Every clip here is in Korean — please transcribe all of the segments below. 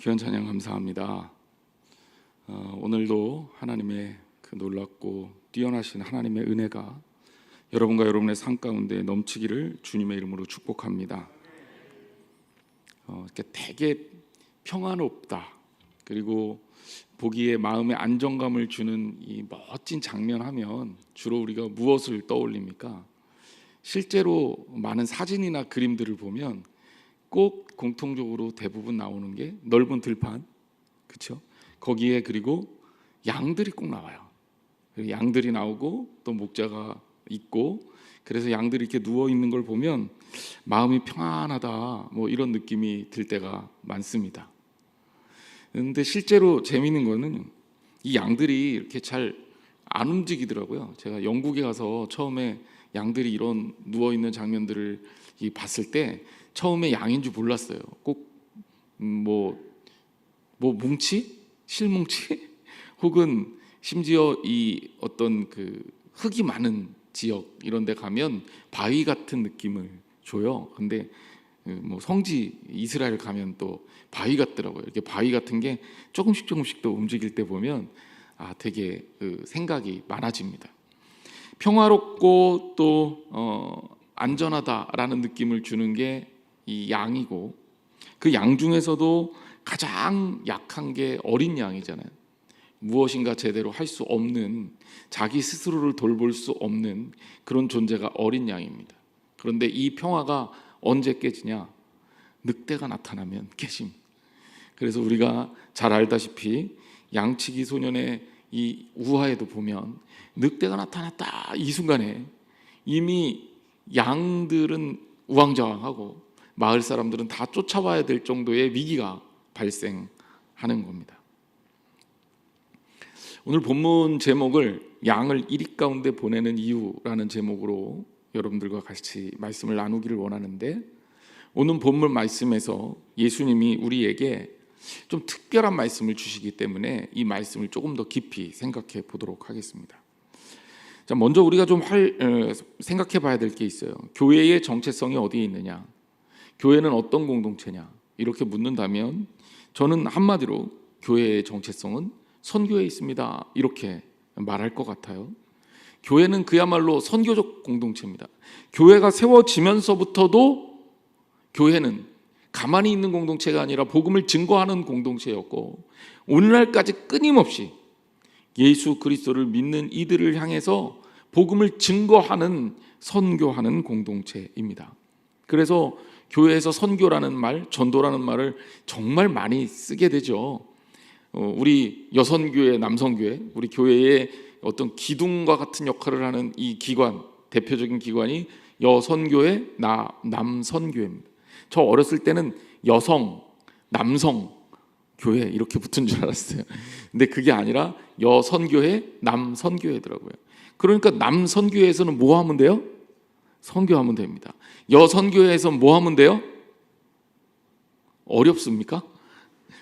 귀한 찬양 감사합니다. 오늘도 하나님의 그 놀랍고 뛰어나신 하나님의 은혜가 여러분과 여러분의 삶 가운데 넘치기를 주님의 이름으로 축복합니다. 이렇게 되게 평안롭다, 그리고 보기에 마음에 안정감을 주는 이 멋진 장면 하면 주로 우리가 무엇을 떠올립니까? 실제로 많은 사진이나 그림들을 보면 꼭 공통적으로 대부분 나오는 게 넓은 들판, 그렇죠? 거기에 그리고 양들이 꼭 나와요. 양들이 나오고 또 목자가 있고, 그래서 양들이 이렇게 누워 있는 걸 보면 마음이 평안하다, 뭐 이런 느낌이 들 때가 많습니다. 그런데 실제로 재미있는 거는 이 양들이 이렇게 잘 안 움직이더라고요. 제가 영국에 가서 처음에 양들이 이런 누워 있는 장면들을 봤을 때 처음에 양인 줄 몰랐어요. 꼭 뭐 뭉치, 실뭉치, 혹은 심지어 이 어떤 그 흙이 많은 지역 이런 데 가면 바위 같은 느낌을 줘요. 근데 뭐 성지 이스라엘 가면 또 바위 같더라고요. 이렇게 바위 같은 게 조금씩 또 움직일 때 보면 되게 그 생각이 많아집니다. 평화롭고 또 안전하다라는 느낌을 주는 게 이 양이고, 그 양 중에서도 가장 약한 게 어린 양이잖아요. 무엇인가 제대로 할 수 없는, 자기 스스로를 돌볼 수 없는 그런 존재가 어린 양입니다. 그런데 이 평화가 언제 깨지냐? 늑대가 나타나면 깨집니다. 그래서 우리가 잘 알다시피 양치기 소년의 이 우화에도 보면 늑대가 나타났다, 이 순간에 이미 양들은 우왕좌왕하고 마을 사람들은 다 쫓아와야 될 정도의 위기가 발생하는 겁니다. 오늘 본문 제목을 양을 이리 가운데 보내는 이유라는 제목으로 여러분들과 같이 말씀을 나누기를 원하는데, 오늘 본문 말씀에서 예수님이 우리에게 좀 특별한 말씀을 주시기 때문에 이 말씀을 조금 더 깊이 생각해 보도록 하겠습니다. 자, 먼저 우리가 좀 생각해 봐야 될 게 있어요. 교회의 정체성이 어디에 있느냐? 교회는 어떤 공동체냐? 이렇게 묻는다면 저는 한마디로 교회의 정체성은 선교에 있습니다, 이렇게 말할 것 같아요. 교회는 그야말로 선교적 공동체입니다. 교회가 세워지면서부터도 교회는 가만히 있는 공동체가 아니라 복음을 증거하는 공동체였고, 오늘날까지 끊임없이 예수 그리스도를 믿는 이들을 향해서 복음을 증거하는, 선교하는 공동체입니다. 그래서 교회에서 선교라는 말, 전도라는 말을 정말 많이 쓰게 되죠. 우리 여선교회, 남선교회, 우리 교회의 어떤 기둥과 같은 역할을 하는 이 기관, 대표적인 기관이 여선교회, 남선교회입니다. 저 어렸을 때는 여성, 남성 교회 이렇게 붙은 줄 알았어요. 근데 그게 아니라 여선교회, 남선교회더라고요. 그러니까 남선교회에서는 뭐 하면 돼요? 선교하면 됩니다. 여선교회에서 뭐 하면 돼요? 어렵습니까?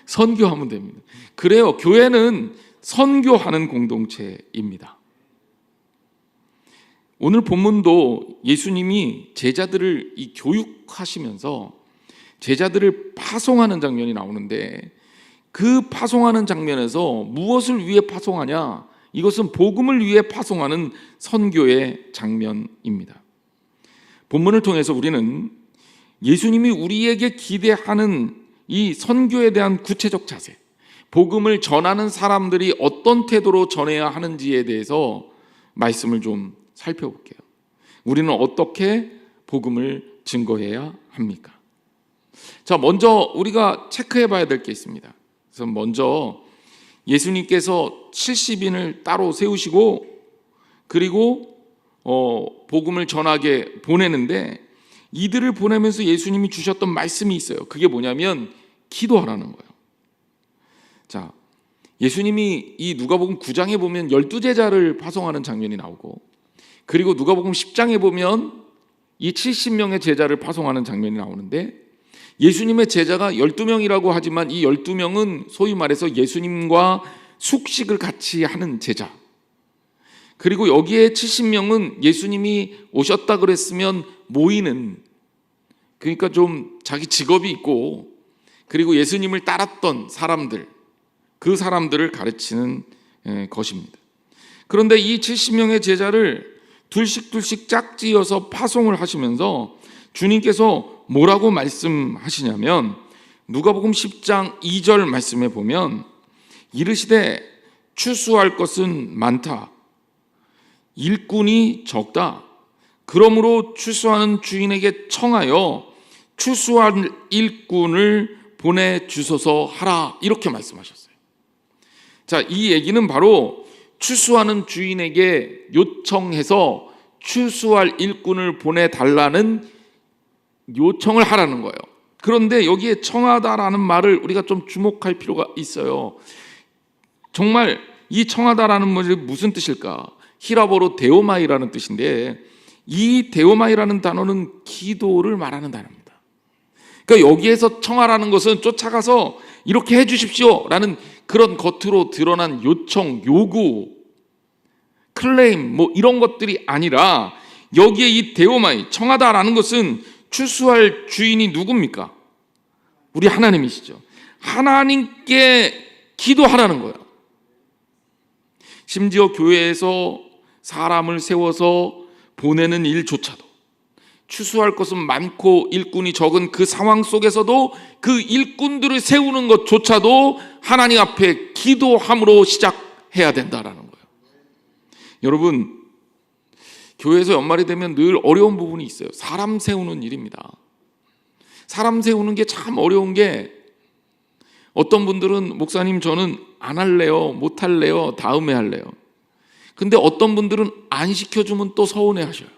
선교하면 됩니다. 그래요, 교회는 선교하는 공동체입니다. 오늘 본문도 예수님이 제자들을 교육하시면서 제자들을 파송하는 장면이 나오는데, 그 파송하는 장면에서 무엇을 위해 파송하냐? 이것은 복음을 위해 파송하는 선교의 장면입니다. 본문을 통해서 우리는 예수님이 우리에게 기대하는 이 선교에 대한 구체적 자세, 복음을 전하는 사람들이 어떤 태도로 전해야 하는지에 대해서 말씀을 좀 살펴볼게요. 우리는 어떻게 복음을 증거해야 합니까? 자, 먼저 우리가 체크해 봐야 될 게 있습니다. 그래서 먼저 예수님께서 70인을 따로 세우시고, 그리고 복음을 전하게 보내는데, 이들을 보내면서 예수님이 주셨던 말씀이 있어요. 그게 뭐냐면 기도하라는 거예요. 자, 예수님이 이 누가복음 9장에 보면 12제자를 파송하는 장면이 나오고, 그리고 누가복음 10장에 보면 이 70명의 제자를 파송하는 장면이 나오는데, 예수님의 제자가 12명이라고 하지만 이 12명은 소위 말해서 예수님과 숙식을 같이 하는 제자, 그리고 여기에 70명은 예수님이 오셨다 그랬으면 모이는, 그러니까 좀 자기 직업이 있고 그리고 예수님을 따랐던 사람들, 그 사람들을 가르치는 것입니다. 그런데 이 70명의 제자를 둘씩 짝지어서 파송을 하시면서 주님께서 뭐라고 말씀하시냐면 누가복음 10장 2절 말씀에 보면 이르시되 추수할 것은 많다, 일꾼이 적다. 그러므로 추수하는 주인에게 청하여 추수할 일꾼을 보내주소서 하라, 이렇게 말씀하셨어요. 자, 이 얘기는 바로 추수하는 주인에게 요청해서 추수할 일꾼을 보내달라는 요청을 하라는 거예요. 그런데 여기에 청하다라는 말을 우리가 좀 주목할 필요가 있어요. 정말 이 청하다라는 말이 무슨 뜻일까? 히라보로 데오마이라는 뜻인데, 이 데오마이라는 단어는 기도를 말하는 단어입니다. 그러니까 여기에서 청하라는 것은 쫓아가서 이렇게 해주십시오 라는 그런 겉으로 드러난 요청, 요구, 클레임 뭐 이런 것들이 아니라, 여기에 이 데오마이, 청하다라는 것은 추수할 주인이 누굽니까? 우리 하나님이시죠. 하나님께 기도하라는 거예요. 심지어 교회에서 사람을 세워서 보내는 일조차도, 추수할 것은 많고 일꾼이 적은 그 상황 속에서도 그 일꾼들을 세우는 것조차도 하나님 앞에 기도함으로 시작해야 된다라는 거예요. 여러분, 교회에서 연말이 되면 늘 어려운 부분이 있어요. 사람 세우는 일입니다. 사람 세우는 게 참 어려운 게, 어떤 분들은 목사님 저는 안 할래요, 못 할래요, 다음에 할래요. 근데 어떤 분들은 안 시켜주면 또 서운해 하셔요.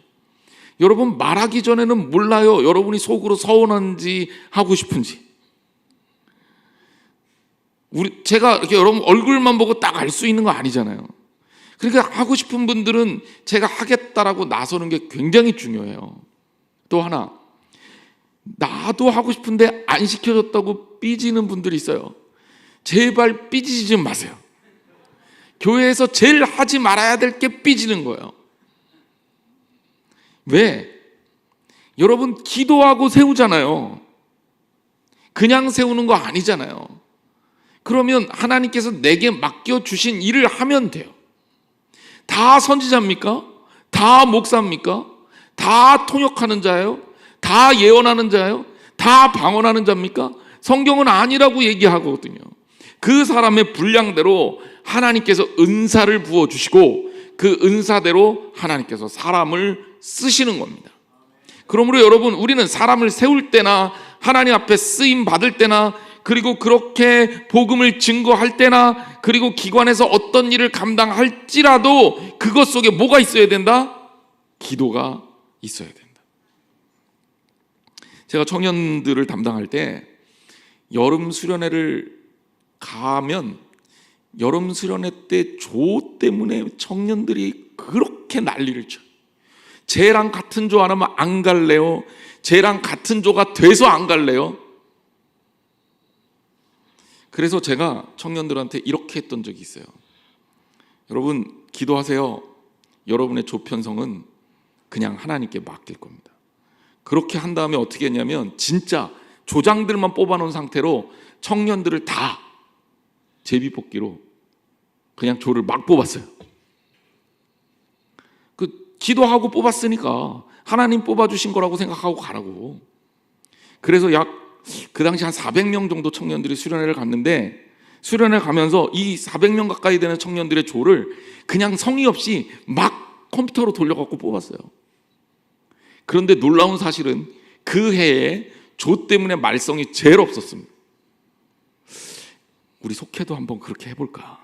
여러분, 말하기 전에는 몰라요, 여러분이 속으로 서운한지 하고 싶은지. 제가 이렇게 여러분 얼굴만 보고 딱 알 수 있는 거 아니잖아요. 그러니까 하고 싶은 분들은 제가 하겠다라고 나서는 게 굉장히 중요해요. 또 하나, 나도 하고 싶은데 안 시켜줬다고 삐지는 분들이 있어요. 제발 삐지지 좀 마세요. 교회에서 제일 하지 말아야 될 게 삐지는 거예요. 왜? 여러분, 기도하고 세우잖아요. 그냥 세우는 거 아니잖아요. 그러면 하나님께서 내게 맡겨주신 일을 하면 돼요. 다 선지자입니까? 다 목사입니까? 다 통역하는 자예요? 다 예언하는 자예요? 다 방언하는 자입니까? 성경은 아니라고 얘기하거든요. 그 사람의 분량대로 하나님께서 은사를 부어주시고 그 은사대로 하나님께서 사람을 쓰시는 겁니다. 그러므로 여러분, 우리는 사람을 세울 때나 하나님 앞에 쓰임 받을 때나, 그리고 그렇게 복음을 증거할 때나, 그리고 기관에서 어떤 일을 감당할지라도 그것 속에 뭐가 있어야 된다? 기도가 있어야 된다. 제가 청년들을 담당할 때 여름 수련회를 가면, 여름 수련회 때 조 때문에 청년들이 그렇게 난리를 쳐요. 쟤랑 같은 조 안 하면 안 갈래요? 쟤랑 같은 조가 돼서 안 갈래요? 그래서 제가 청년들한테 이렇게 했던 적이 있어요. 여러분, 기도하세요. 여러분의 조 편성은 그냥 하나님께 맡길 겁니다. 그렇게 한 다음에 어떻게 했냐면, 진짜 조장들만 뽑아놓은 상태로 청년들을 다 제비뽑기로 그냥 조를 막 뽑았어요. 기도하고 뽑았으니까 하나님 뽑아주신 거라고 생각하고 가라고. 그래서 그 당시 한 400명 정도 청년들이 수련회를 갔는데, 수련회 가면서 이 400명 가까이 되는 청년들의 조를 그냥 성의 없이 막 컴퓨터로 돌려갖고 뽑았어요. 그런데 놀라운 사실은 그 해에 조 때문에 말썽이 제일 없었습니다. 우리 속해도 한번 그렇게 해볼까?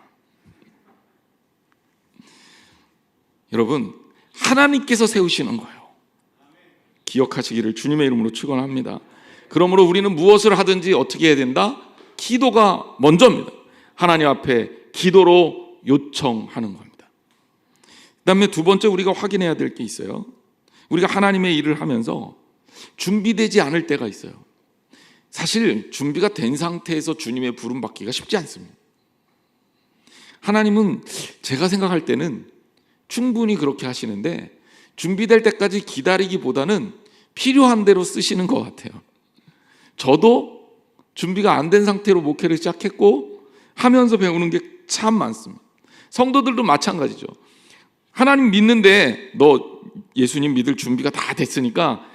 여러분, 하나님께서 세우시는 거예요. 기억하시기를 주님의 이름으로 축원합니다. 그러므로 우리는 무엇을 하든지 어떻게 해야 된다? 기도가 먼저입니다. 하나님 앞에 기도로 요청하는 겁니다. 그 다음에 두 번째 우리가 확인해야 될 게 있어요. 우리가 하나님의 일을 하면서 준비되지 않을 때가 있어요. 사실 준비가 된 상태에서 주님의 부름 받기가 쉽지 않습니다. 하나님은 제가 생각할 때는 충분히 그렇게 하시는데, 준비될 때까지 기다리기보다는 필요한 대로 쓰시는 것 같아요. 저도 준비가 안 된 상태로 목회를 시작했고 하면서 배우는 게 참 많습니다. 성도들도 마찬가지죠. 하나님 믿는데 너 예수님 믿을 준비가 다 됐으니까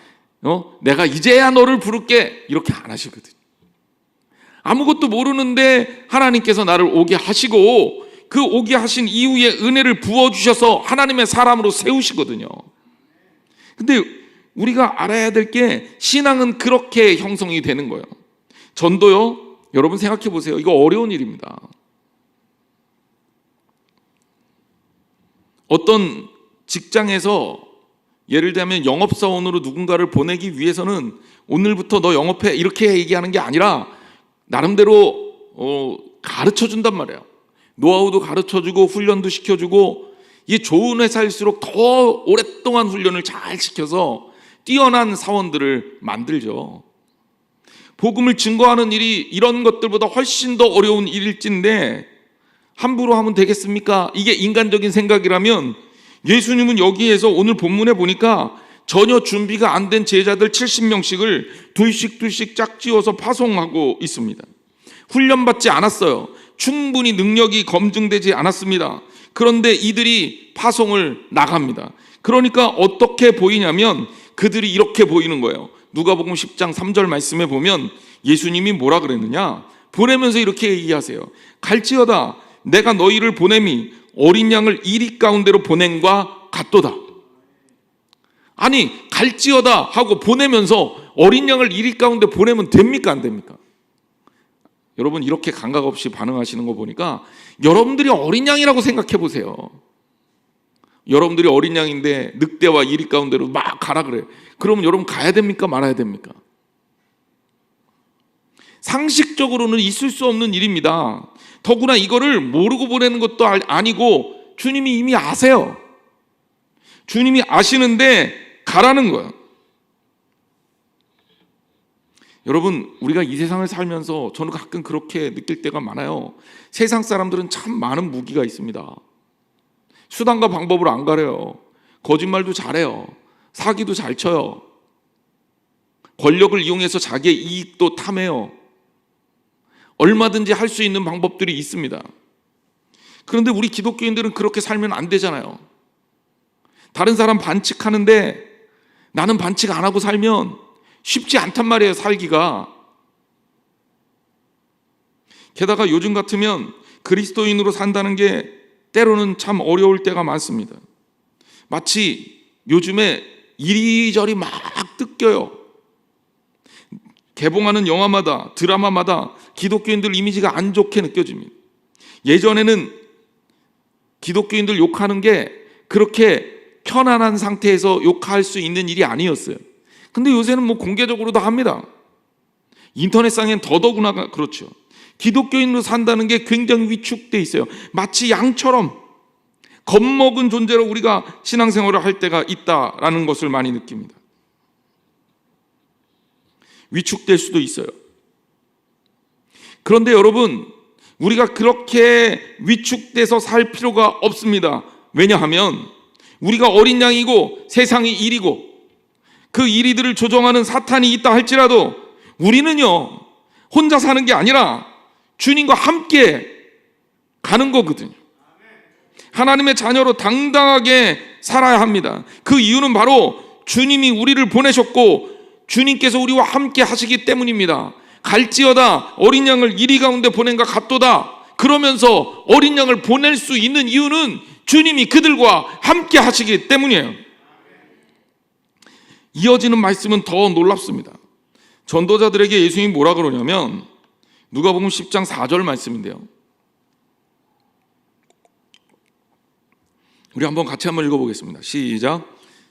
내가 이제야 너를 부를게 이렇게 안 하시거든요. 아무것도 모르는데 하나님께서 나를 오게 하시고 그 오게 하신 이후에 은혜를 부어주셔서 하나님의 사람으로 세우시거든요. 근데 우리가 알아야 될 게 신앙은 그렇게 형성이 되는 거예요. 전도요, 여러분 생각해 보세요. 이거 어려운 일입니다. 어떤 직장에서 예를 들면 영업사원으로 누군가를 보내기 위해서는 오늘부터 너 영업해 이렇게 얘기하는 게 아니라 나름대로 가르쳐 준단 말이에요. 노하우도 가르쳐 주고 훈련도 시켜주고 이게 좋은 회사일수록 더 오랫동안 훈련을 잘 시켜서 뛰어난 사원들을 만들죠. 복음을 증거하는 일이 이런 것들보다 훨씬 더 어려운 일일진데 함부로 하면 되겠습니까? 이게 인간적인 생각이라면 예수님은 여기에서 오늘 본문에 보니까 전혀 준비가 안 된 제자들 70명씩을 둘씩 짝지어서 파송하고 있습니다. 훈련받지 않았어요. 충분히 능력이 검증되지 않았습니다. 그런데 이들이 파송을 나갑니다. 그러니까 어떻게 보이냐면 그들이 이렇게 보이는 거예요. 누가복음 10장 3절 말씀에 보면 예수님이 뭐라 그랬느냐? 보내면서 이렇게 얘기하세요. 갈지어다 내가 너희를 보냄이 어린 양을 이리 가운데로 보냄과 같도다. 아니 갈지어다 하고 보내면서 어린 양을 이리 가운데 보내면 됩니까 안 됩니까? 여러분 이렇게 감각 없이 반응하시는 거 보니까 여러분들이 어린 양이라고 생각해 보세요. 여러분들이 어린 양인데 늑대와 이리 가운데로 막 가라 그래. 그러면 여러분 가야 됩니까 말아야 됩니까? 상식적으로는 있을 수 없는 일입니다. 더구나 이거를 모르고 보내는 것도 아니고 주님이 이미 아세요. 주님이 아시는데 가라는 거예요. 여러분 우리가 이 세상을 살면서 저는 가끔 그렇게 느낄 때가 많아요. 세상 사람들은 참 많은 무기가 있습니다. 수단과 방법을 안 가려요. 거짓말도 잘해요. 사기도 잘 쳐요. 권력을 이용해서 자기의 이익도 탐해요. 얼마든지 할 수 있는 방법들이 있습니다. 그런데 우리 기독교인들은 그렇게 살면 안 되잖아요. 다른 사람 반칙하는데 나는 반칙 안 하고 살면 쉽지 않단 말이에요, 살기가. 게다가 요즘 같으면 그리스도인으로 산다는 게 때로는 참 어려울 때가 많습니다. 마치 요즘에 이리저리 막 뜯겨요. 개봉하는 영화마다 드라마마다 기독교인들 이미지가 안 좋게 느껴집니다. 예전에는 기독교인들 욕하는 게 그렇게 편안한 상태에서 욕할 수 있는 일이 아니었어요. 근데 요새는 뭐 공개적으로 다 합니다. 인터넷상엔 더더구나 그렇죠. 기독교인으로 산다는 게 굉장히 위축돼 있어요. 마치 양처럼 겁먹은 존재로 우리가 신앙생활을 할 때가 있다라는 것을 많이 느낍니다. 위축될 수도 있어요. 그런데 여러분, 우리가 그렇게 위축돼서 살 필요가 없습니다. 왜냐하면 우리가 어린 양이고 세상이 일이고 그 이리들을 조종하는 사탄이 있다 할지라도 우리는요 혼자 사는 게 아니라 주님과 함께 가는 거거든요. 하나님의 자녀로 당당하게 살아야 합니다. 그 이유는 바로 주님이 우리를 보내셨고 주님께서 우리와 함께 하시기 때문입니다. 갈지어다 어린 양을 이리 가운데 보낸과 같도다. 그러면서 어린 양을 보낼 수 있는 이유는 주님이 그들과 함께 하시기 때문이에요. 이어지는 말씀은 더 놀랍습니다. 전도자들에게 예수님이 뭐라 그러냐면 누가복음 10장 4절 말씀인데요. 우리 한번 같이 한번 읽어보겠습니다. 시작.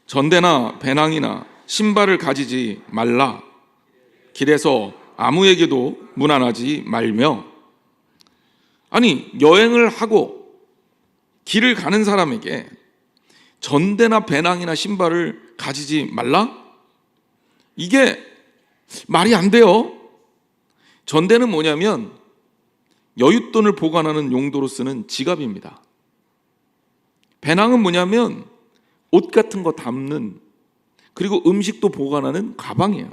전대나 배낭이나 신발을 가지지 말라. 길에서 아무에게도 문안하지 말며. 아니 여행을 하고 길을 가는 사람에게 전대나 배낭이나 신발을 가지지 말라? 이게 말이 안 돼요. 전대는 뭐냐면 여윳돈을 보관하는 용도로 쓰는 지갑입니다. 배낭은 뭐냐면 옷 같은 거 담는, 그리고 음식도 보관하는 가방이에요.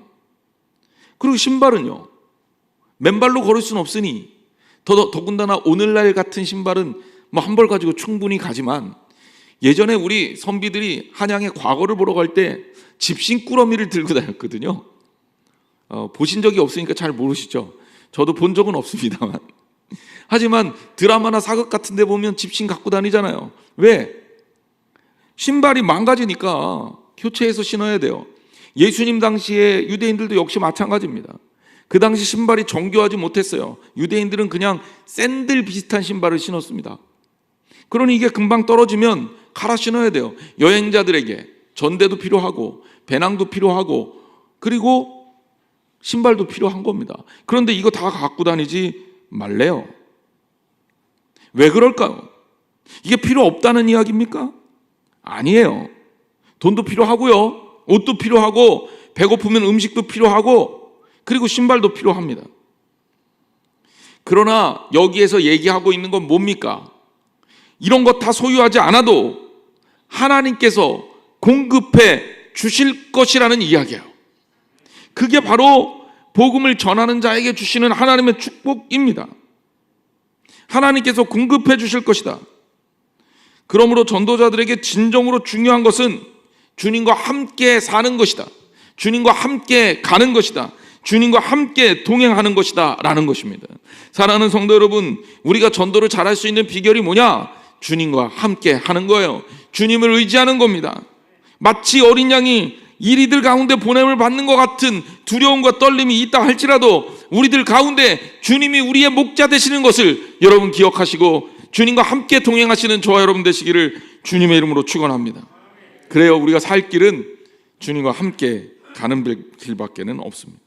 그리고 신발은요, 맨발로 걸을 수는 없으니 더군다나 오늘날 같은 신발은 뭐 한 벌 가지고 충분히 가지만, 예전에 우리 선비들이 한양에 과거를 보러 갈 때 집신 꾸러미를 들고 다녔거든요. 보신 적이 없으니까 잘 모르시죠. 저도 본 적은 없습니다만. 하지만 드라마나 사극 같은 데 보면 집신 갖고 다니잖아요. 왜? 신발이 망가지니까 교체해서 신어야 돼요. 예수님 당시에 유대인들도 역시 마찬가지입니다. 그 당시 신발이 정교하지 못했어요. 유대인들은 그냥 샌들 비슷한 신발을 신었습니다. 그러니 이게 금방 떨어지면 갈아 신어야 돼요. 여행자들에게 전대도 필요하고 배낭도 필요하고 그리고 신발도 필요한 겁니다. 그런데 이거 다 갖고 다니지 말래요. 왜 그럴까요? 이게 필요 없다는 이야기입니까? 아니에요. 돈도 필요하고요, 옷도 필요하고, 배고프면 음식도 필요하고, 그리고 신발도 필요합니다. 그러나 여기에서 얘기하고 있는 건 뭡니까? 이런 것 다 소유하지 않아도 하나님께서 공급해 주실 것이라는 이야기예요. 그게 바로 복음을 전하는 자에게 주시는 하나님의 축복입니다. 하나님께서 공급해 주실 것이다. 그러므로 전도자들에게 진정으로 중요한 것은 주님과 함께 사는 것이다. 주님과 함께 가는 것이다. 주님과 함께 동행하는 것이다 라는 것입니다. 사랑하는 성도 여러분, 우리가 전도를 잘할 수 있는 비결이 뭐냐? 주님과 함께 하는 거예요. 주님을 의지하는 겁니다. 마치 어린 양이 이리들 가운데 보냄을 받는 것 같은 두려움과 떨림이 있다 할지라도 우리들 가운데 주님이 우리의 목자 되시는 것을 여러분 기억하시고 주님과 함께 동행하시는 저와 여러분 되시기를 주님의 이름으로 축원합니다. 그래요, 우리가 살 길은 주님과 함께 가는 길밖에는 없습니다.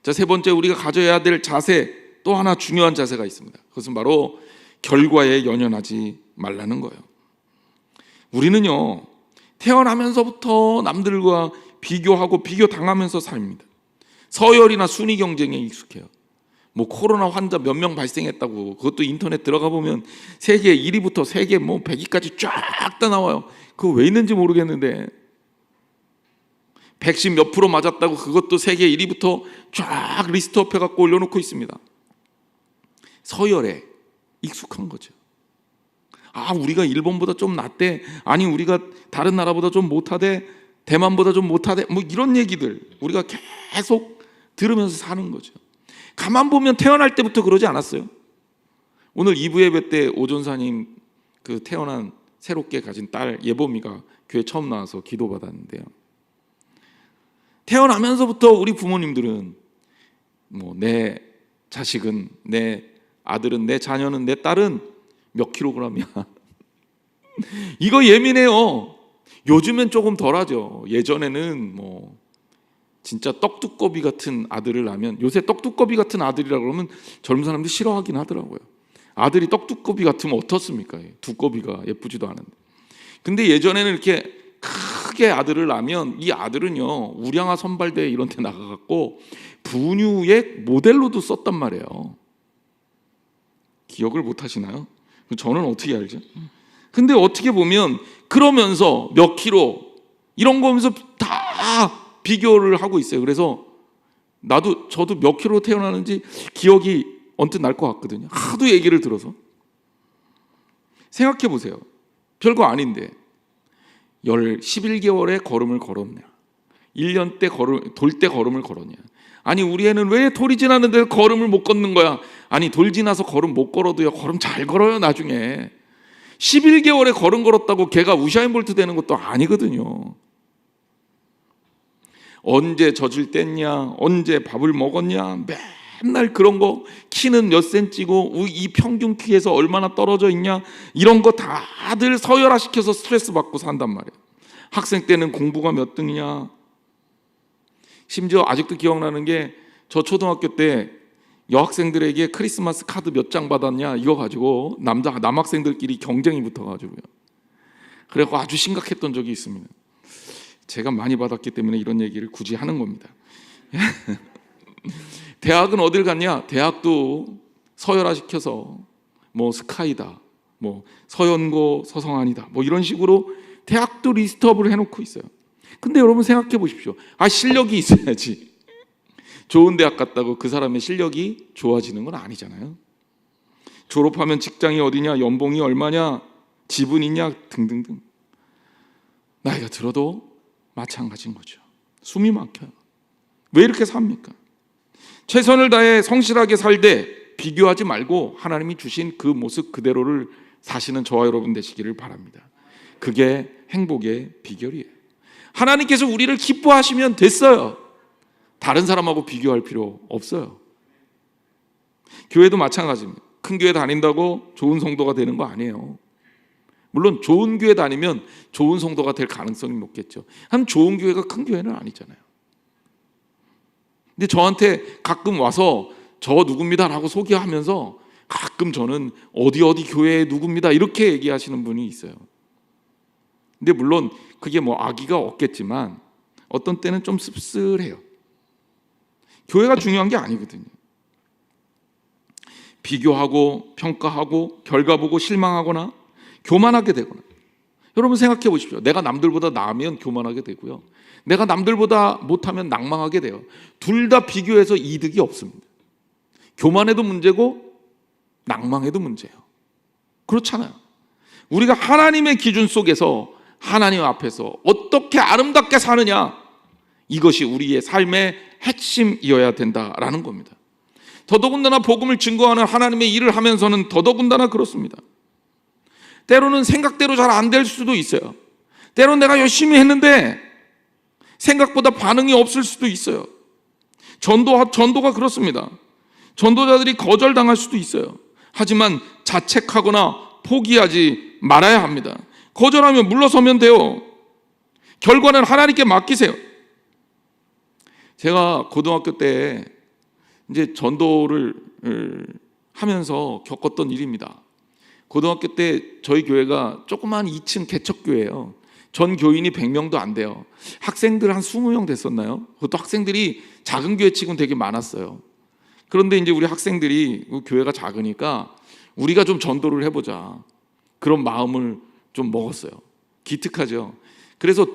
자, 세 번째, 우리가 가져야 될 자세, 또 하나 중요한 자세가 있습니다. 그것은 바로 결과에 연연하지 말라는 거예요. 우리는요, 태어나면서부터 남들과 비교하고 비교당하면서 삽니다. 서열이나 순위 경쟁에 익숙해요. 뭐 코로나 환자 몇 명 발생했다고, 그것도 인터넷 들어가 보면 세계 1위부터 세계 뭐 100위까지 쫙 다 나와요. 그거 왜 있는지 모르겠는데, 백신 몇 프로 맞았다고 그것도 세계 1위부터 쫙 리스트업 해갖고 올려놓고 있습니다. 서열에 익숙한 거죠. 아, 우리가 일본보다 좀 낫대, 아니 우리가 다른 나라보다 좀 못하대, 대만보다 좀 못하대, 뭐 이런 얘기들 우리가 계속 들으면서 사는 거죠. 가만 보면 태어날 때부터 그러지 않았어요? 오늘 2부 예배 때 오전사님 그 태어난 새롭게 가진 딸 예범이가 교회 처음 나와서 기도받았는데요, 태어나면서부터 우리 부모님들은 뭐 내 자식은, 내 아들은, 내 자녀는, 내 딸은 몇 킬로그램이야 이거 예민해요. 요즘엔 조금 덜하죠. 예전에는 뭐 진짜 떡두꺼비 같은 아들을 낳으면, 요새 떡두꺼비 같은 아들이라고 그러면 젊은 사람들이 싫어하긴 하더라고요. 아들이 떡두꺼비 같으면 어떻습니까? 두꺼비가 예쁘지도 않은데. 근데 예전에는 이렇게 크게 아들을 낳으면 이 아들은요, 우량아 선발대회 이런 데 나가갖고 분유의 모델로도 썼단 말이에요. 기억을 못 하시나요? 저는 어떻게 알죠? 근데 어떻게 보면 그러면서 몇 킬로 이런 거 하면서 다 비교를 하고 있어요. 그래서 저도 몇 킬로 태어나는지 기억이 언뜻 날 것 같거든요. 하도 얘기를 들어서. 생각해 보세요. 별거 아닌데 11개월에 걸음을 걸었냐, 1년 때 돌 때 걸음을 걸었냐. 아니 우리 애는 왜 돌이 지났는데 걸음을 못 걷는 거야? 아니 돌 지나서 걸음 못 걸어도요, 걸음 잘 걸어요 나중에. 11개월에 걸음 걸었다고 걔가 우샤인 볼트 되는 것도 아니거든요. 언제 젖을 뗐냐, 언제 밥을 먹었냐, 맨날 그런 거, 키는 몇 센치고 이 평균 키에서 얼마나 떨어져 있냐, 이런 거 다들 서열화시켜서 스트레스 받고 산단 말이에요. 학생 때는 공부가 몇 등이냐. 심지어 아직도 기억나는 게, 저 초등학교 때 여학생들에게 크리스마스 카드 몇 장 받았냐 이거 가지고 남학생들끼리 경쟁이 붙어가지고요. 그래서 아주 심각했던 적이 있습니다. 제가 많이 받았기 때문에 이런 얘기를 굳이 하는 겁니다. 대학은 어딜 갔냐? 대학도 서열화시켜서 뭐 스카이다, 뭐 서연고 서성안이다, 뭐 이런 식으로 대학도 리스트업을 해놓고 있어요. 근데 여러분 생각해 보십시오. 아, 실력이 있어야지. 좋은 대학 갔다고 그 사람의 실력이 좋아지는 건 아니잖아요. 졸업하면 직장이 어디냐, 연봉이 얼마냐, 집은 있냐 등등등. 나이가 들어도 마찬가지인 거죠. 숨이 막혀요. 왜 이렇게 삽니까? 최선을 다해 성실하게 살되 비교하지 말고 하나님이 주신 그 모습 그대로를 사시는 저와 여러분 되시기를 바랍니다. 그게 행복의 비결이에요. 하나님께서 우리를 기뻐하시면 됐어요. 다른 사람하고 비교할 필요 없어요. 교회도 마찬가지입니다. 큰 교회 다닌다고 좋은 성도가 되는 거 아니에요. 물론 좋은 교회 다니면 좋은 성도가 될 가능성이 높겠죠. 한 좋은 교회가 큰 교회는 아니잖아요. 근데 저한테 가끔 와서 저 누굽니다 라고 소개하면서 가끔 저는 어디 교회의 누굽니다 이렇게 얘기하시는 분이 있어요. 근데 물론 그게 뭐 악의가 없겠지만 어떤 때는 좀 씁쓸해요. 교회가 중요한 게 아니거든요. 비교하고 평가하고 결과 보고 실망하거나 교만하게 되거나. 여러분 생각해 보십시오. 내가 남들보다 나으면 교만하게 되고요, 내가 남들보다 못하면 낭망하게 돼요. 둘 다 비교해서 이득이 없습니다. 교만해도 문제고 낭망해도 문제예요. 그렇잖아요. 우리가 하나님의 기준 속에서 하나님 앞에서 어떻게 아름답게 사느냐, 이것이 우리의 삶의 핵심이어야 된다라는 겁니다. 더더군다나 복음을 증거하는 하나님의 일을 하면서는 더더군다나 그렇습니다. 때로는 생각대로 잘 안 될 수도 있어요. 때로는 내가 열심히 했는데 생각보다 반응이 없을 수도 있어요. 전도가 그렇습니다. 전도자들이 거절당할 수도 있어요. 하지만 자책하거나 포기하지 말아야 합니다. 거절하면 물러서면 돼요. 결과는 하나님께 맡기세요. 제가 고등학교 때 이제 전도를 하면서 겪었던 일입니다. 고등학교 때 저희 교회가 조그만 2층 개척교회예요. 전 교인이 100명도 안 돼요. 학생들 한 20명 됐었나요? 그것도 학생들이 작은 교회 치고는 되게 많았어요. 그런데 이제 우리 학생들이 교회가 작으니까 우리가 좀 전도를 해보자, 그런 마음을 좀 먹었어요. 기특하죠. 그래서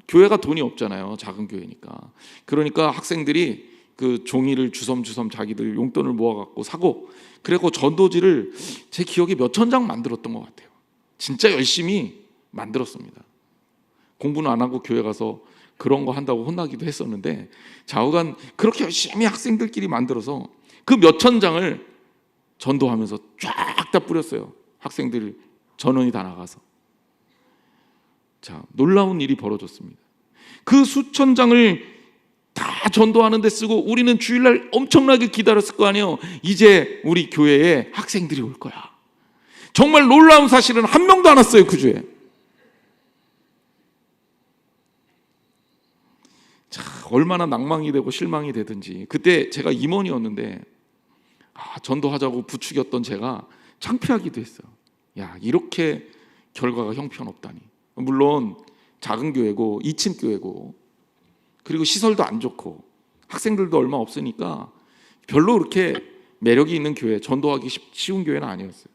교회가 돈이 없잖아요. 작은 교회니까. 그러니까 학생들이 그 종이를 주섬주섬 자기들 용돈을 모아갖고 사고, 그리고 전도지를 제 기억에 몇천 장 만들었던 것 같아요. 진짜 열심히 만들었습니다. 공부는 안 하고 교회 가서 그런 거 한다고 혼나기도 했었는데, 좌우간 그렇게 열심히 학생들끼리 만들어서 그 몇천 장을 전도하면서 쫙 다 뿌렸어요. 학생들 전원이 다 나가서. 자, 놀라운 일이 벌어졌습니다. 그 수천 장을 다 전도하는 데 쓰고 우리는 주일날 엄청나게 기다렸을 거 아니에요. 이제 우리 교회에 학생들이 올 거야. 정말 놀라운 사실은 한 명도 안 왔어요, 그 주에. 자, 얼마나 낭망이 되고 실망이 되든지. 그때 제가 임원이었는데 전도하자고 부추겼던 제가 창피하기도 했어요. 야, 이렇게 결과가 형편없다니. 물론 작은 교회고 2층 교회고, 그리고 시설도 안 좋고 학생들도 얼마 없으니까 별로 그렇게 매력이 있는 교회, 전도하기 쉬운 교회는 아니었어요.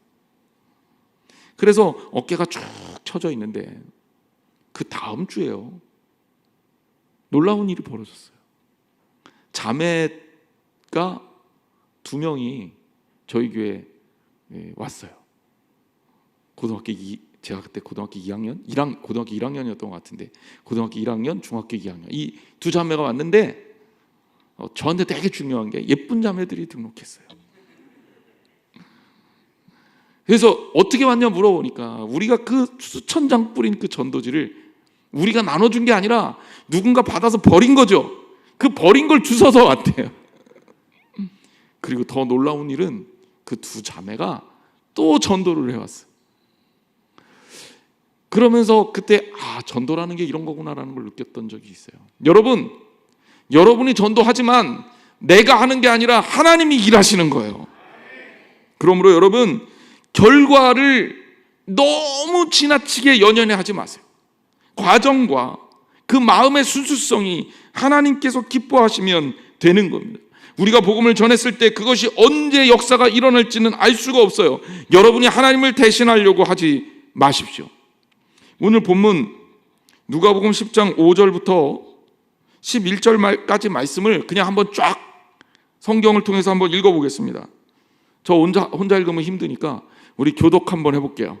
그래서 어깨가 쭉 처져 있는데 그 다음 주에요, 놀라운 일이 벌어졌어요. 자매가 2명이 저희 교회에 왔어요. 제가 그때 고등학교 1학년이었던 것 같은데, 고등학교 1학년, 중학교 2학년 이 두 자매가 왔는데 저한테 되게 중요한 게 예쁜 자매들이 등록했어요. 그래서 어떻게 왔냐 물어보니까 우리가 그 수천 장 뿌린 그 전도지를 우리가 나눠준 게 아니라 누군가 받아서 버린 거죠. 그 버린 걸 주워서 왔대요. 그리고 더 놀라운 일은 그 두 자매가 또 전도를 해왔어요. 그러면서 그때 전도라는 게 이런 거구나라는 걸 느꼈던 적이 있어요. 여러분이 전도하지만 내가 하는 게 아니라 하나님이 일하시는 거예요. 그러므로 여러분, 결과를 너무 지나치게 연연해 하지 마세요. 과정과 그 마음의 순수성이 하나님께서 기뻐하시면 되는 겁니다. 우리가 복음을 전했을 때 그것이 언제 역사가 일어날지는 알 수가 없어요. 여러분이 하나님을 대신하려고 하지 마십시오. 오늘 본문 누가복음 10장 5절부터 11절까지 말씀을 그냥 한번 쫙 성경을 통해서 한번 읽어보겠습니다. 저 혼자 읽으면 힘드니까 우리 교독 한번 해볼게요.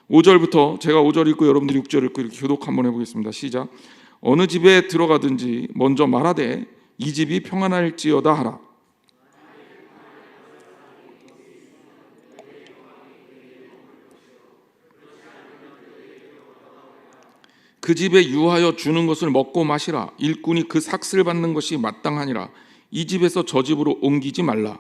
5절부터 제가 5절 읽고 여러분들이 6절 읽고 이렇게 교독 한번 해보겠습니다. 시작. 어느 집에 들어가든지 먼저 말하되 이 집이 평안할지어다 하라. 그 집에 유하여 주는 것을 먹고 마시라. 일꾼이 그 삭슬 받는 것이 마땅하니라. 이 집에서 저 집으로 옮기지 말라.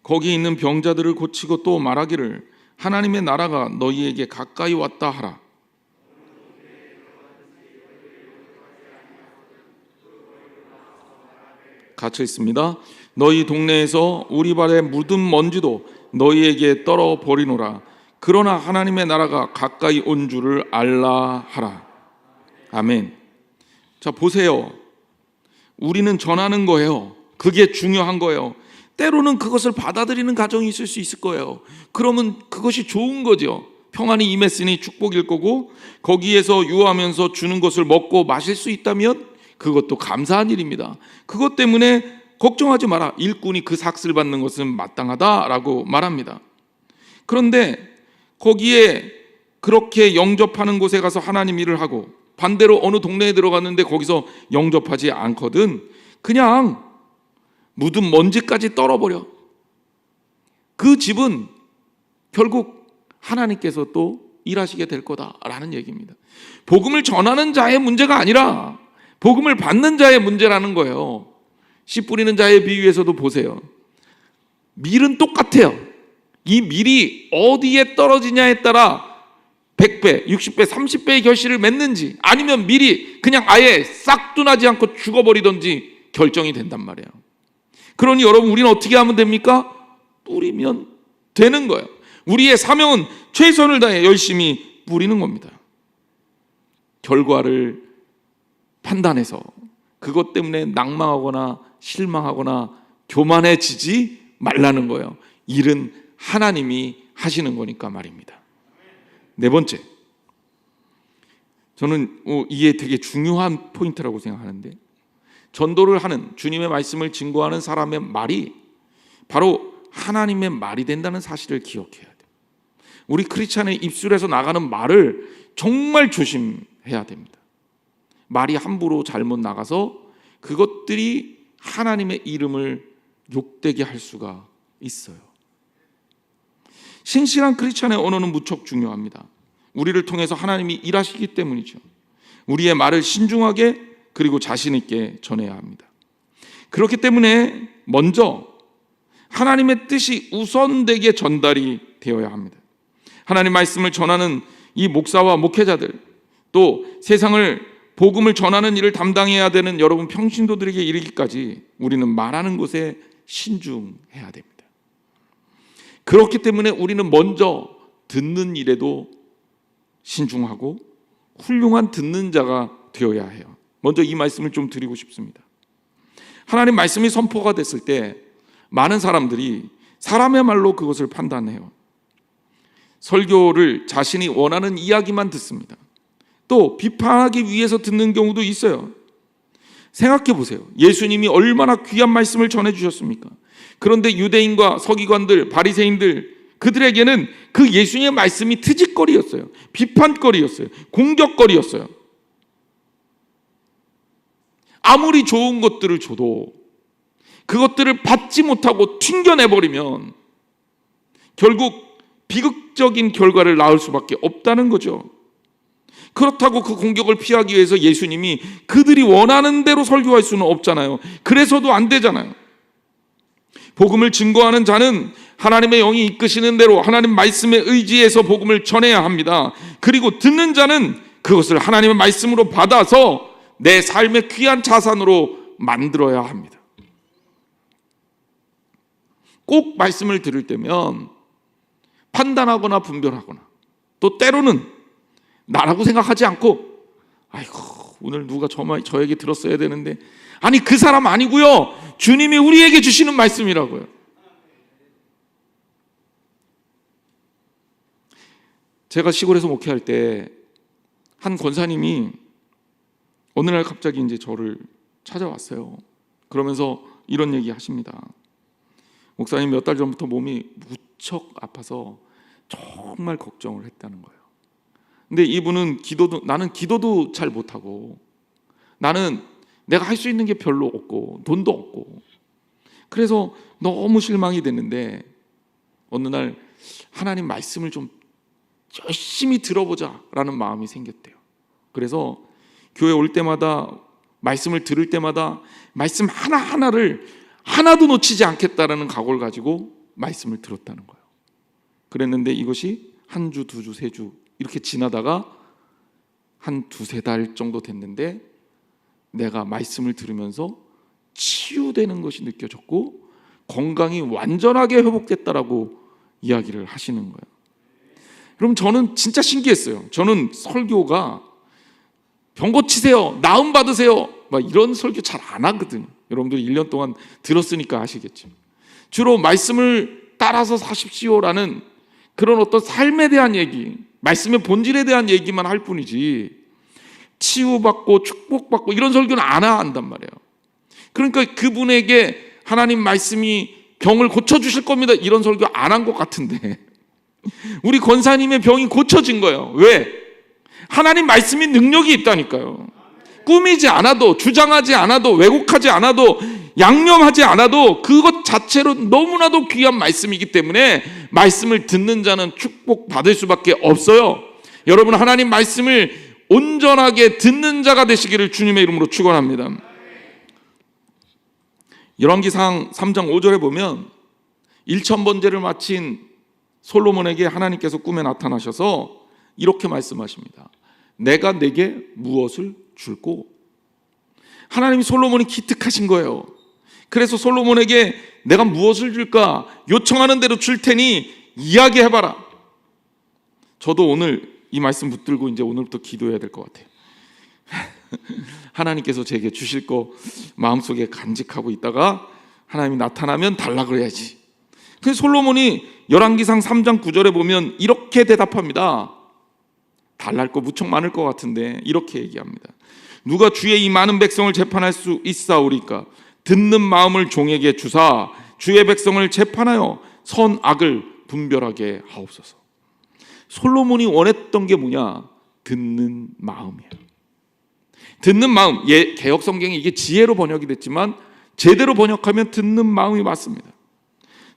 거기 있는 병자들을 고치고 또 말하기를 하나님의 나라가 너희에게 가까이 왔다 하라. 갇혀 있습니다. 너희 동네에서 우리 발에 묻은 먼지도 너희에게 떨어 버리노라. 그러나 하나님의 나라가 가까이 온 줄을 알라 하라. 아멘. 자, 보세요. 우리는 전하는 거예요. 그게 중요한 거예요. 때로는 그것을 받아들이는 가정이 있을 수 있을 거예요. 그러면 그것이 좋은 거죠. 평안이 임했으니 축복일 거고, 거기에서 유하면서 주는 것을 먹고 마실 수 있다면 그것도 감사한 일입니다. 그것 때문에 걱정하지 마라. 일꾼이 그 삭슬 받는 것은 마땅하다라고 말합니다. 그런데 거기에 그렇게 영접하는 곳에 가서 하나님 일을 하고, 반대로 어느 동네에 들어갔는데 거기서 영접하지 않거든 그냥 묻은 먼지까지 떨어버려. 그 집은 결국 하나님께서 또 일하시게 될 거다라는 얘기입니다. 복음을 전하는 자의 문제가 아니라 복음을 받는 자의 문제라는 거예요. 씨 뿌리는 자의 비유에서도 보세요. 밀은 똑같아요. 이 밀이 어디에 떨어지냐에 따라 100배, 60배, 30배의 결실을 맺는지, 아니면 밀이 그냥 아예 싹도 나지 않고 죽어버리든지 결정이 된단 말이에요. 그러니 여러분, 우리는 어떻게 하면 됩니까? 뿌리면 되는 거예요. 우리의 사명은 최선을 다해 열심히 뿌리는 겁니다. 결과를 판단해서 그것 때문에 낭망하거나 실망하거나 교만해지지 말라는 거예요. 일은 하나님이 하시는 거니까 말입니다. 네 번째, 저는 이게 되게 중요한 포인트라고 생각하는데, 전도를 하는, 주님의 말씀을 증거하는 사람의 말이 바로 하나님의 말이 된다는 사실을 기억해야 돼요. 우리 크리스찬의 입술에서 나가는 말을 정말 조심해야 됩니다. 말이 함부로 잘못 나가서 그것들이 하나님의 이름을 욕되게 할 수가 있어요. 신실한 크리스찬의 언어는 무척 중요합니다. 우리를 통해서 하나님이 일하시기 때문이죠. 우리의 말을 신중하게 그리고 자신 있게 전해야 합니다. 그렇기 때문에 먼저 하나님의 뜻이 우선되게 전달이 되어야 합니다. 하나님 말씀을 전하는 이 목사와 목회자들, 또 세상을 복음을 전하는 일을 담당해야 되는 여러분 평신도들에게 이르기까지 우리는 말하는 것에 신중해야 됩니다. 그렇기 때문에 우리는 먼저 듣는 일에도 신중하고 훌륭한 듣는 자가 되어야 해요. 먼저 이 말씀을 좀 드리고 싶습니다. 하나님 말씀이 선포가 됐을 때 많은 사람들이 사람의 말로 그것을 판단해요. 설교를 자신이 원하는 이야기만 듣습니다. 또 비판하기 위해서 듣는 경우도 있어요. 생각해 보세요. 예수님이 얼마나 귀한 말씀을 전해주셨습니까? 그런데 유대인과 서기관들, 바리새인들, 그들에게는 그 예수님의 말씀이 트집거리였어요. 비판거리였어요. 공격거리였어요. 아무리 좋은 것들을 줘도 그것들을 받지 못하고 튕겨내버리면 결국 비극적인 결과를 낳을 수밖에 없다는 거죠. 그렇다고 그 공격을 피하기 위해서 예수님이 그들이 원하는 대로 설교할 수는 없잖아요. 그래서도 안 되잖아요. 복음을 증거하는 자는 하나님의 영이 이끄시는 대로 하나님 말씀에 의지해서 복음을 전해야 합니다. 그리고 듣는 자는 그것을 하나님의 말씀으로 받아서 내 삶의 귀한 자산으로 만들어야 합니다. 꼭 말씀을 들을 때면 판단하거나 분별하거나, 또 때로는 나라고 생각하지 않고 아이고 오늘 누가 저에게 들었어야 되는데, 아니 그 사람 아니고요, 주님이 우리에게 주시는 말씀이라고요. 제가 시골에서 목회할 때 한 권사님이 어느 날 갑자기 이제 저를 찾아왔어요. 그러면서 이런 얘기 하십니다. 목사님, 몇 달 전부터 몸이 무척 아파서 정말 걱정을 했다는 거예요. 근데 이분은 나는 기도도 잘 못하고, 나는 내가 할 수 있는 게 별로 없고 돈도 없고, 그래서 너무 실망이 됐는데 어느 날 하나님 말씀을 좀 열심히 들어보자라는 마음이 생겼대요. 그래서 교회 올 때마다, 말씀을 들을 때마다 말씀 하나하나를 하나도 놓치지 않겠다라는 각오를 가지고 말씀을 들었다는 거예요. 그랬는데 이것이 한 주, 두 주, 세 주 이렇게 지나다가 한 두세 달 정도 됐는데 내가 말씀을 들으면서 치유되는 것이 느껴졌고 건강이 완전하게 회복됐다라고 이야기를 하시는 거예요. 그럼 저는 진짜 신기했어요. 저는 설교가 병 고치세요, 나음 받으세요, 막 이런 설교 잘 안 하거든요. 여러분들이 1년 동안 들었으니까 아시겠죠. 주로 말씀을 따라서 사십시오라는 그런 어떤 삶에 대한 얘기, 말씀의 본질에 대한 얘기만 할 뿐이지 치유받고 축복받고 이런 설교는 안 한단 말이에요. 그러니까 그분에게 하나님 말씀이 병을 고쳐주실 겁니다 이런 설교 안 한 것 같은데 우리 권사님의 병이 고쳐진 거예요. 왜? 하나님 말씀이 능력이 있다니까요. 꾸미지 않아도, 주장하지 않아도, 왜곡하지 않아도, 양념하지 않아도 그것 자체로 너무나도 귀한 말씀이기 때문에 말씀을 듣는 자는 축복받을 수밖에 없어요. 여러분, 하나님 말씀을 온전하게 듣는 자가 되시기를 주님의 이름으로 축원합니다. 열왕기상 3장 5절에 보면 1000번제를 마친 솔로몬에게 하나님께서 꿈에 나타나셔서 이렇게 말씀하십니다. 내가 내게 무엇을 줄꼬? 하나님이 솔로몬이 기특하신 거예요. 그래서 솔로몬에게 내가 무엇을 줄까? 요청하는 대로 줄 테니 이야기해봐라. 저도 오늘 이 말씀 붙들고 이제 오늘부터 기도해야 될 것 같아요. 하나님께서 제게 주실 거 마음속에 간직하고 있다가 하나님이 나타나면 달라 그래야지. 그래서 솔로몬이 열왕기상 3장 9절에 보면 이렇게 대답합니다. 달랄 거 무척 많을 것 같은데 이렇게 얘기합니다. 누가 주의 이 많은 백성을 재판할 수 있사오리까? 듣는 마음을 종에게 주사 주의 백성을 재판하여 선악을 분별하게 하옵소서. 솔로몬이 원했던 게 뭐냐? 듣는 마음이에요. 듣는 마음. 개역 성경에 이게 지혜로 번역이 됐지만 제대로 번역하면 듣는 마음이 맞습니다.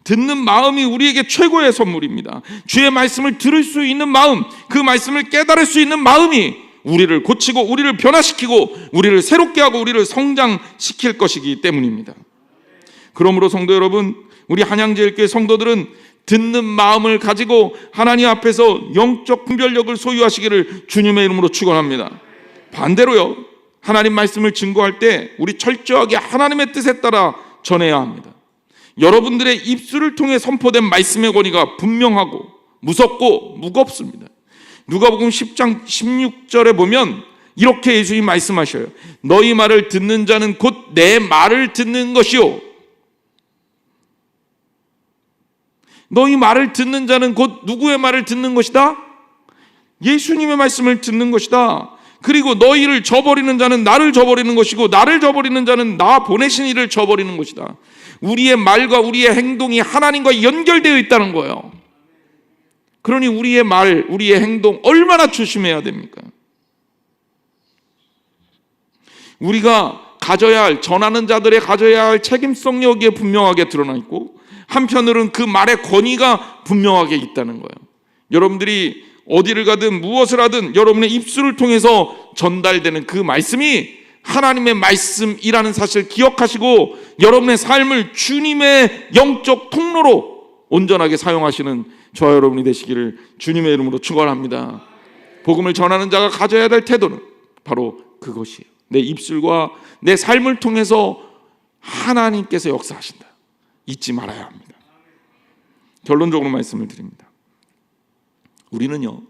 듣는 마음이 우리에게 최고의 선물입니다. 주의 말씀을 들을 수 있는 마음, 그 말씀을 깨달을 수 있는 마음이 우리를 고치고 우리를 변화시키고 우리를 새롭게 하고 우리를 성장시킬 것이기 때문입니다. 그러므로 성도 여러분, 우리 한양제일교회 성도들은 듣는 마음을 가지고 하나님 앞에서 영적 분별력을 소유하시기를 주님의 이름으로 축원합니다. 반대로요, 하나님 말씀을 증거할 때 우리 철저하게 하나님의 뜻에 따라 전해야 합니다. 여러분들의 입술을 통해 선포된 말씀의 권위가 분명하고 무섭고 무겁습니다. 누가복음 10장 16절에 보면 이렇게 예수님이 말씀하셔요. 너희 말을 듣는 자는 곧 내 말을 듣는 것이요. 너희 말을 듣는 자는 곧 누구의 말을 듣는 것이다? 예수님의 말씀을 듣는 것이다. 그리고 너희를 저버리는 자는 나를 저버리는 것이고 나를 저버리는 자는 나 보내신 이를 저버리는 것이다. 우리의 말과 우리의 행동이 하나님과 연결되어 있다는 거예요. 그러니 우리의 말, 우리의 행동 얼마나 조심해야 됩니까? 우리가 가져야 할, 전하는 자들의 가져야 할 책임성이 여기에 분명하게 드러나 있고 한편으로는 그 말의 권위가 분명하게 있다는 거예요. 여러분들이 어디를 가든 무엇을 하든 여러분의 입술을 통해서 전달되는 그 말씀이 하나님의 말씀이라는 사실을 기억하시고 여러분의 삶을 주님의 영적 통로로 온전하게 사용하시는 저와 여러분이 되시기를 주님의 이름으로 축원합니다. 복음을 전하는 자가 가져야 될 태도는 바로 그것이에요. 내 입술과 내 삶을 통해서 하나님께서 역사하신다. 잊지 말아야 합니다. 결론적으로 말씀을 드립니다. 우리는요,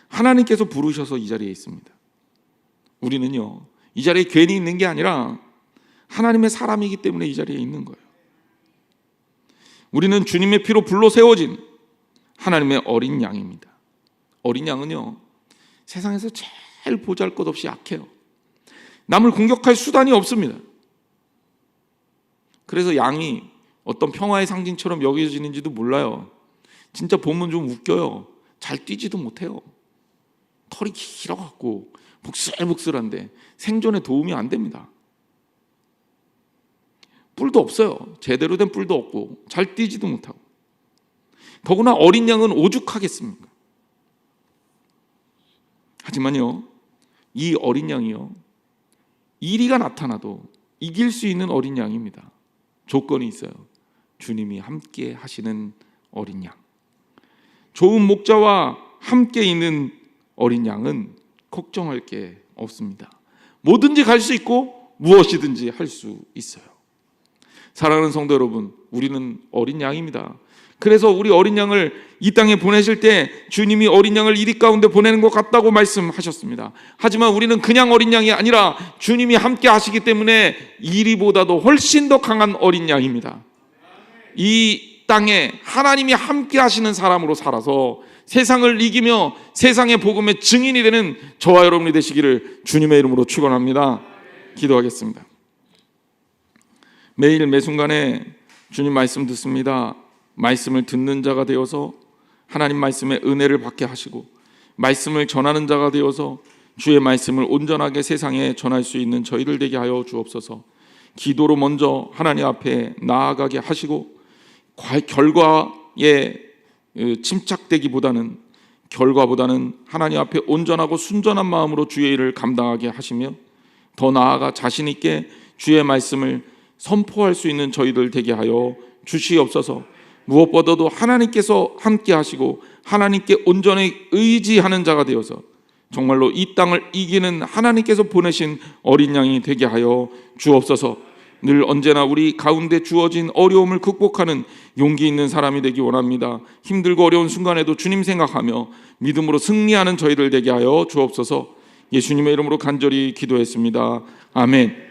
하나님께서 부르셔서 이 자리에 있습니다. 우리는요, 이 자리에 괜히 있는 게 아니라 하나님의 사람이기 때문에 이 자리에 있는 거예요. 우리는 주님의 피로 불로 세워진 하나님의 어린 양입니다. 어린 양은요, 세상에서 제일 보잘것없이 약해요. 남을 공격할 수단이 없습니다. 그래서 양이 어떤 평화의 상징처럼 여겨지는지도 몰라요. 진짜 보면 좀 웃겨요. 잘 뛰지도 못해요. 털이 길어갖고 복슬복슬한데 생존에 도움이 안 됩니다. 뿔도 없어요. 제대로 된 뿔도 없고 잘 뛰지도 못하고. 더구나 어린 양은 오죽하겠습니까? 하지만요, 이 어린 양이요, 이리가 나타나도 이길 수 있는 어린 양입니다. 조건이 있어요. 주님이 함께 하시는 어린 양. 좋은 목자와 함께 있는 어린 양은 걱정할 게 없습니다. 뭐든지 갈 수 있고 무엇이든지 할 수 있어요. 사랑하는 성도 여러분, 우리는 어린 양입니다. 그래서 우리 어린 양을 이 땅에 보내실 때 주님이 어린 양을 이리 가운데 보내는 것 같다고 말씀하셨습니다. 하지만 우리는 그냥 어린 양이 아니라 주님이 함께 하시기 때문에 이리보다도 훨씬 더 강한 어린 양입니다. 이 땅에 하나님이 함께 하시는 사람으로 살아서 세상을 이기며 세상의 복음의 증인이 되는 저와 여러분이 되시기를 주님의 이름으로 축원합니다. 기도하겠습니다. 매일 매순간에 주님 말씀 듣습니다. 말씀을 듣는 자가 되어서 하나님 말씀의 은혜를 받게 하시고 말씀을 전하는 자가 되어서 주의 말씀을 온전하게 세상에 전할 수 있는 저희들 되게 하여 주옵소서. 기도로 먼저 하나님 앞에 나아가게 하시고 결과에 침착되기보다는 결과보다는 하나님 앞에 온전하고 순전한 마음으로 주의 일을 감당하게 하시며 더 나아가 자신 있게 주의 말씀을 선포할 수 있는 저희들 되게 하여 주시옵소서. 무엇보다도 하나님께서 함께 하시고 하나님께 온전히 의지하는 자가 되어서 정말로 이 땅을 이기는 하나님께서 보내신 어린 양이 되게 하여 주옵소서. 늘 언제나 우리 가운데 주어진 어려움을 극복하는 용기 있는 사람이 되기 원합니다. 힘들고 어려운 순간에도 주님 생각하며 믿음으로 승리하는 저희들 되게 하여 주옵소서. 예수님의 이름으로 간절히 기도했습니다. 아멘.